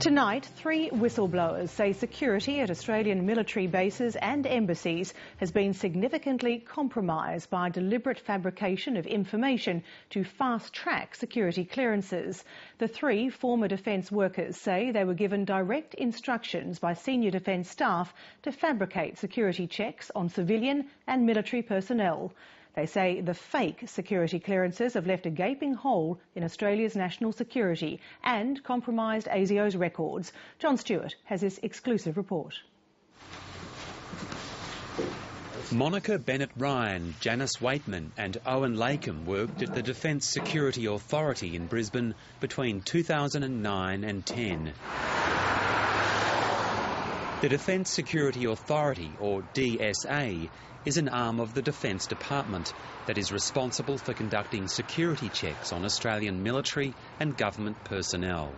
Tonight, 3 whistleblowers say security at Australian military bases and embassies has been significantly compromised by deliberate fabrication of information to fast-track security clearances. The 3 former defence workers say they were given direct instructions by senior defence staff to fabricate security checks on civilian and military personnel. They say the fake security clearances have left a gaping hole in Australia's national security and compromised ASIO's records. John Stewart has this exclusive report. Monica Bennett-Ryan, Janice Waitman and Owen Lakem worked at the Defence Security Authority in Brisbane between 2009 and 10. The Defence Security Authority, or DSA, is an arm of the Defence Department that is responsible for conducting security checks on Australian military and government personnel.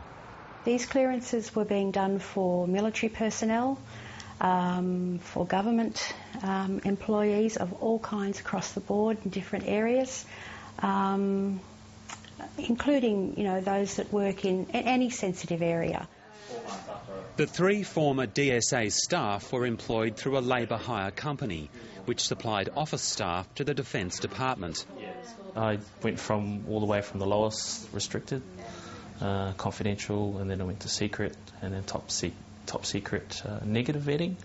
These clearances were being done for military personnel, for government employees of all kinds across the board in different areas, including, those that work in any sensitive area. The 3 former DSA staff were employed through a labour hire company, which supplied office staff to the Defence Department. I went all the way from the lowest restricted, confidential, and then I went to secret, and then top secret negative vetting,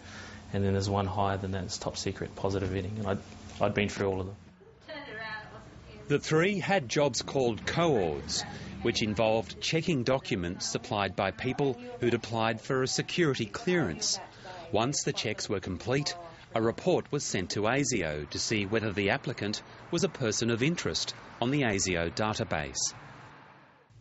and then there's one higher than that, it's top secret positive vetting, and I'd been through all of them. The 3 had jobs called coords, which involved checking documents supplied by people who'd applied for a security clearance. Once the checks were complete, a report was sent to ASIO to see whether the applicant was a person of interest on the ASIO database.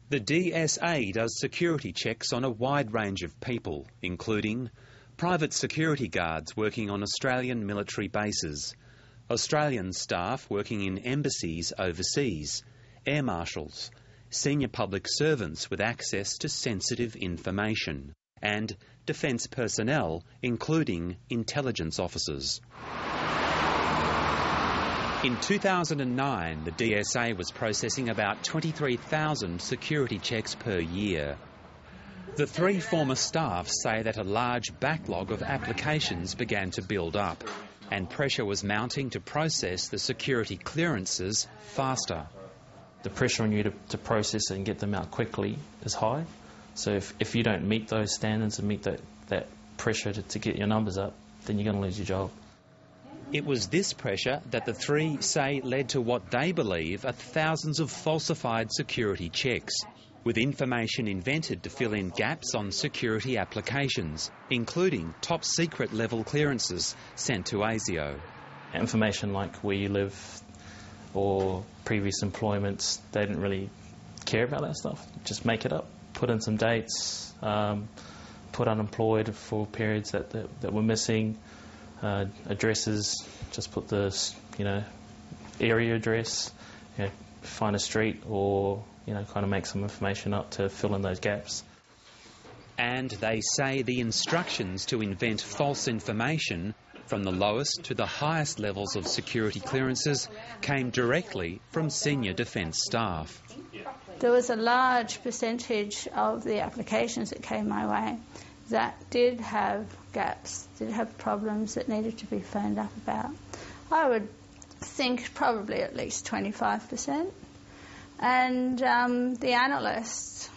The DSA does security checks on a wide range of people, including private security guards working on Australian military bases, Australian staff working in embassies overseas, air marshals, senior public servants with access to sensitive information, and defence personnel, including intelligence officers. In 2009, the DSA was processing about 23,000 security checks per year. The 3 former staff say that a large backlog of applications began to build up, and pressure was mounting to process the security clearances faster. The pressure on you to process it and get them out quickly is high. So if you don't meet those standards and meet that pressure to get your numbers up, then you're going to lose your job. It was this pressure that the 3 say led to what they believe are thousands of falsified security checks, with information invented to fill in gaps on security applications, including top secret level clearances sent to ASIO. Information like where you live or previous employments, they didn't really care about that stuff. Just make it up, put in some dates, put unemployed for periods that were missing, addresses, just put the area address, find a street, or kind of make some information up to fill in those gaps. And they say the instructions to invent false information from the lowest to the highest levels of security clearances came directly from senior defence staff. There was a large percentage of the applications that came my way that did have gaps, did have problems that needed to be phoned up about. I would think probably at least 25%. And the analysts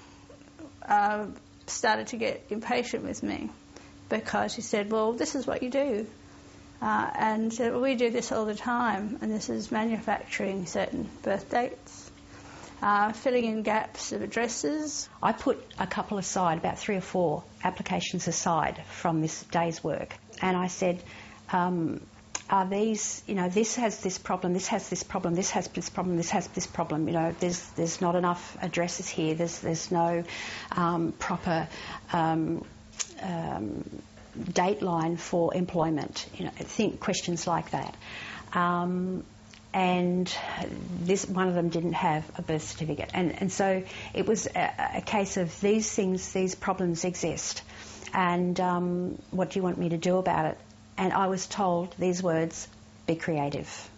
started to get impatient with me because he said, well, this is what you do. And we do this all the time, and this is manufacturing certain birth dates, filling in gaps of addresses. I put a couple aside, about 3 or 4 applications aside from this day's work, and I said, are these, this has this problem, this has this problem, this has this problem, this has this problem, there's not enough addresses here, there's no proper dateline for employment, think questions like that. And this one of them didn't have a birth certificate. And so it was a case of these problems exist, and what do you want me to do about it? And I was told these words, be creative.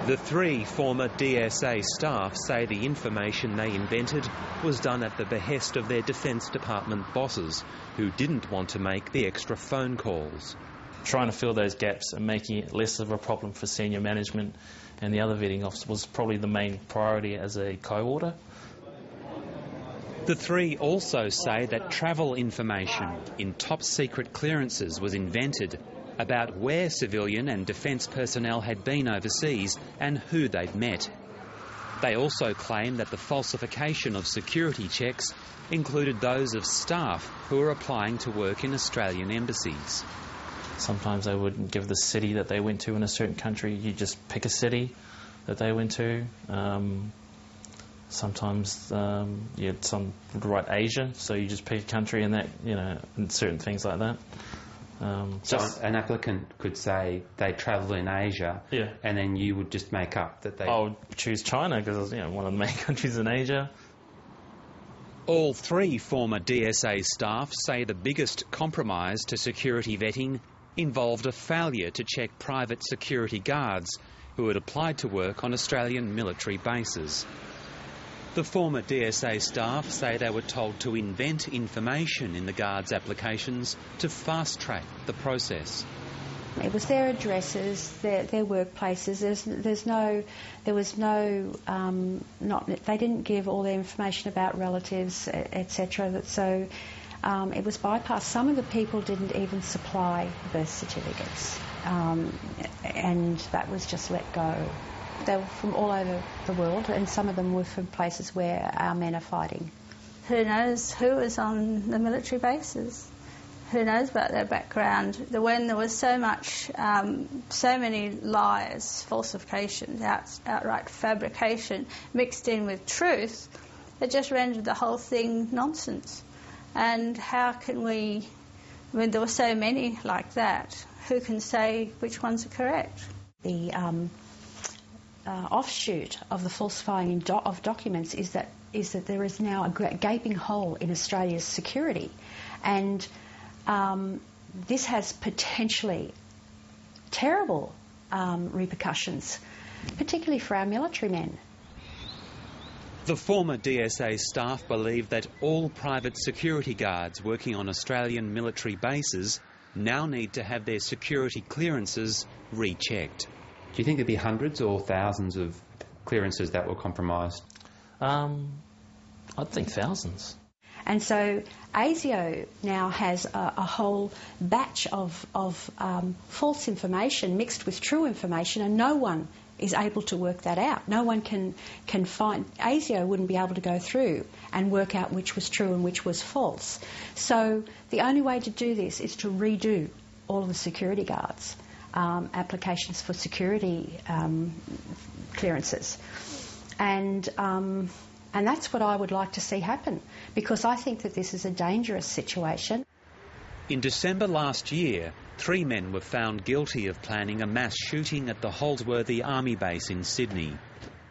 The 3 former DSA staff say the information they invented was done at the behest of their Defence Department bosses, who didn't want to make the extra phone calls. Trying to fill those gaps and making it less of a problem for senior management and the other vetting officers was probably the main priority as a co-auditor. The 3 also say that travel information in top-secret clearances was invented about where civilian and defence personnel had been overseas and who they'd met. They also claim that the falsification of security checks included those of staff who were applying to work in Australian embassies. Sometimes they wouldn't give the city that they went to in a certain country. You just pick a city that they went to. Sometimes some would write Asia, so you just pick a country and that, and certain things like that. So an applicant could say they travel in Asia, yeah, and then you would just make up that they... I would choose China because it's one of the main countries in Asia. All 3 former DSA staff say the biggest compromise to security vetting involved a failure to check private security guards who had applied to work on Australian military bases. The former DSA staff say they were told to invent information in the guards' applications to fast-track the process. It was their addresses, their workplaces. They didn't give all their information about relatives, etc. So it was bypassed. Some of the people didn't even supply birth certificates, and that was just let go. They were from all over the world, and some of them were from places where our men are fighting. Who knows who was on the military bases? Who knows about their background? When there was so many lies, falsifications, outright fabrication mixed in with truth, it just rendered the whole thing nonsense. And how can we, when there were so many like that, who can say which ones are correct? The offshoot of the falsifying of documents is that there is now a gaping hole in Australia's security, and this has potentially terrible repercussions, particularly for our military men. The former DSA staff believe that all private security guards working on Australian military bases now need to have their security clearances rechecked. Do you think there'd be hundreds or thousands of clearances that were compromised? I'd think thousands. And so ASIO now has a whole batch of false information mixed with true information, and no one is able to work that out. No one can find... ASIO wouldn't be able to go through and work out which was true and which was false. So the only way to do this is to redo all of the security guards' applications for security clearances. And that's what I would like to see happen, because I think that this is a dangerous situation. In December last year, 3 men were found guilty of planning a mass shooting at the Holsworthy Army Base in Sydney.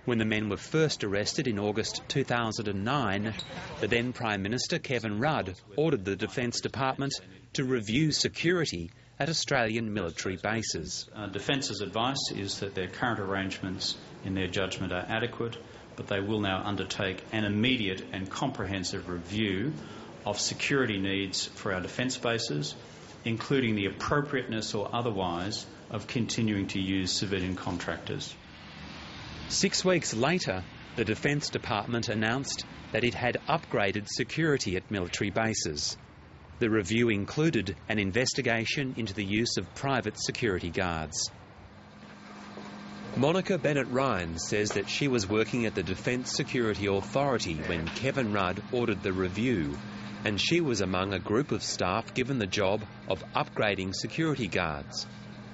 When the men were first arrested in August 2009, the then Prime Minister Kevin Rudd ordered the Defence Department to review security at Australian military bases. Defence's advice is that their current arrangements, in their judgment, are adequate, but they will now undertake an immediate and comprehensive review of security needs for our defence bases, including the appropriateness or otherwise of continuing to use civilian contractors. 6 weeks later, the Defence Department announced that it had upgraded security at military bases. The review included an investigation into the use of private security guards. Monica Bennett-Ryan says that she was working at the Defence Security Authority when Kevin Rudd ordered the review, and she was among a group of staff given the job of upgrading security guards.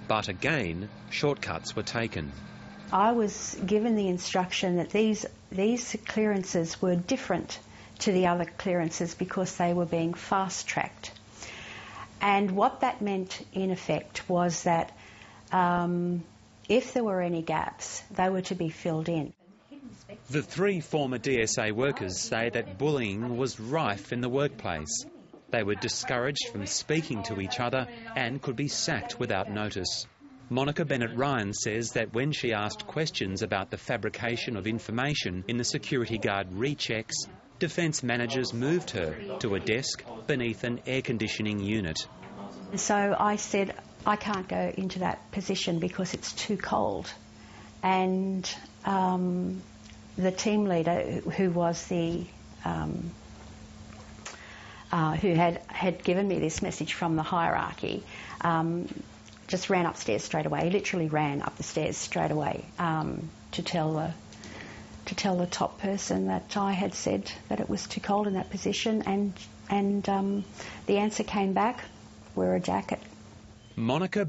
But again, shortcuts were taken. I was given the instruction that these clearances were different to the other clearances because they were being fast-tracked. And what that meant, in effect, was that if there were any gaps, they were to be filled in. The 3 former DSA workers say that bullying was rife in the workplace. They were discouraged from speaking to each other and could be sacked without notice. Monica Bennett-Ryan says that when she asked questions about the fabrication of information in the security guard rechecks, defence managers moved her to a desk beneath an air conditioning unit. So I said, I can't go into that position because it's too cold. And the team leader, who was the who had given me this message from the hierarchy, just ran upstairs straight away. He literally ran up the stairs straight away to tell the top person that I had said that it was too cold in that position, and the answer came back: wear a jacket. Monica